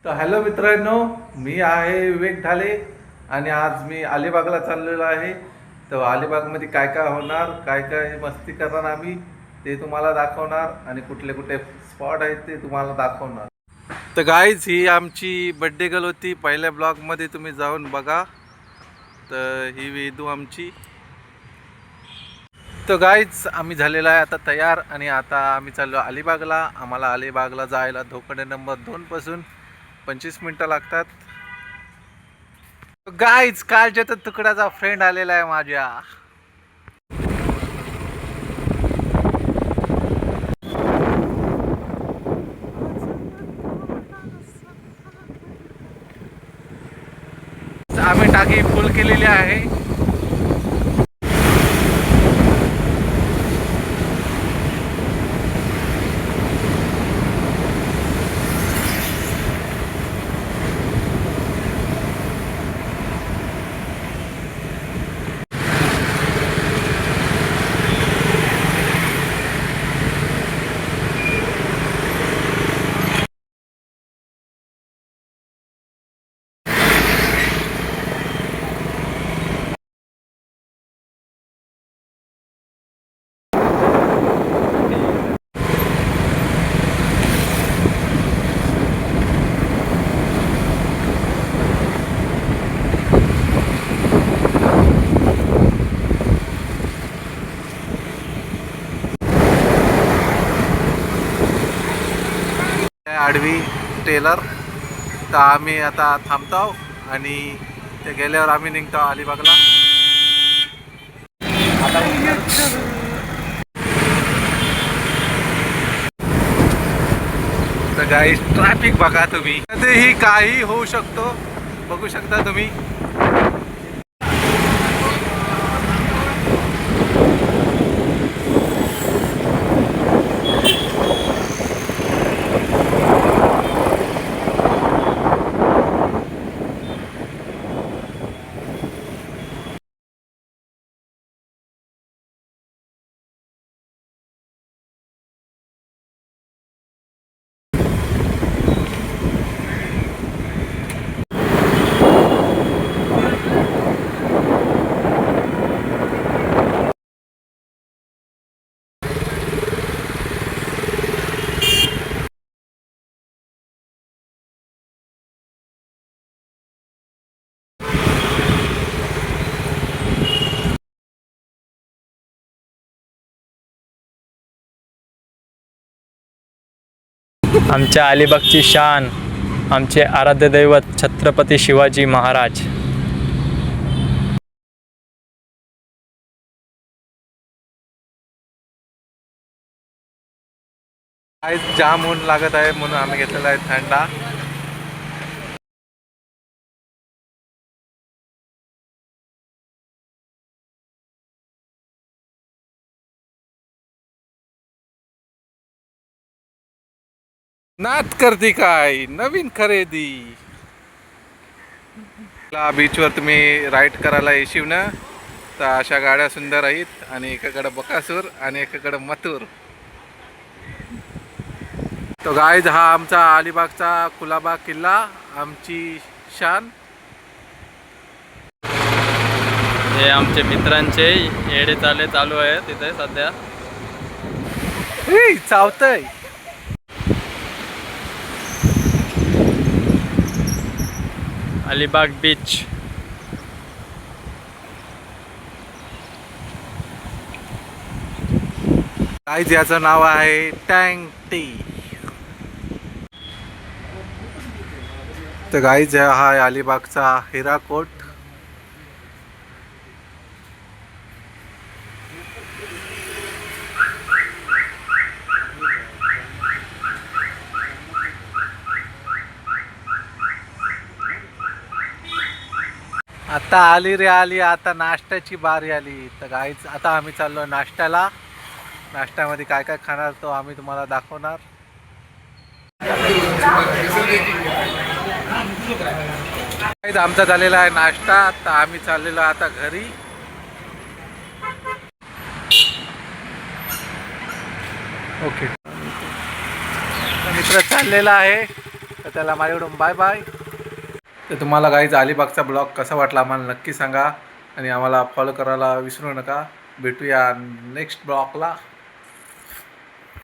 तर हॅलो मित्रांनो, मी आहे विवेक ढाले आणि आज मी अलिबागला चाललेलो आहे. तर अलिबागमध्ये काय काय होणार, काय काय मस्ती करणार आम्ही ते तुम्हाला दाखवणार आणि कुठले कुठले स्पॉट आहेत ते तुम्हाला दाखवणार. तर गाईज, ही आमची बड्डे गर्ल होती. पहिल्या ब्लॉगमध्ये तुम्ही जाऊन बघा. तर ही वेदू आमची. तर गाईज, आम्ही झालेला आहे आता तयार आणि आता आम्ही चाललो अलिबागला. आम्हाला अलिबागला जायला धोकडे नंबर 2 पासून 25 मिनटं लागतात. गाईज, कालच्या तर तुकड्याचा फ्रेंड आलेला आहे माझ्या. आम्ही टाकी फुल केलेली आहे. आडवी टेलर. तर आम्ही आता थांबतो आणि ते गेल्यावर आम्ही निघतो अलिबागला. तर गाईस, ट्रॅफिक बघा तुम्ही. कधीही काही होऊ शकतो, बघू शकता तुम्ही. आमच्या अलिबागची शान, आमचे आराध्य दैवत छत्रपती शिवाजी महाराज. आज जाम ऊन लागत आहे म्हणून आम्ही घेतलेला आहे थंडा. नात करते काय नवीन खरेदी. बीचवर तुम्ही राईड करायला येशील ना, तर अशा गाड्या सुंदर आहेत. आणि एकाकडे बकासूर आणि एकाकडे मथुर. तो गाईज, हा आमचा अलिबागचा कुलाबा किल्ला, आमची शान. हे आमचे मित्रांचे येडे चालू आहे तिथे सध्या. चावतय. अलिबाग बीच. गाईज, याचं नाव आहे टँग टी. तर गाईज, हा आहे अलिबागचा हिराकोट. आता आली रे आली, आता नाश्त्याची बारी आली. तर गाईज, आता आम्ही चाललो नाश्त्याला. नाश्त्यामध्ये काय काय खाणार तो आम्ही तुम्हाला दाखवणार. आमचा झालेला आहे नाश्ता. तर आम्ही चाललेलो आता घरी. ओके, मित्र चाललेला आहे. तर त्याला माझ्याकडून बाय बाय. तर तुम्हाला गाईज अलिबागचा ब्लॉग कसा वाटला आम्हाला नक्की सांगा आणि आम्हाला फॉलो करायला विसरू नका. भेटूया नेक्स्ट ब्लॉगला.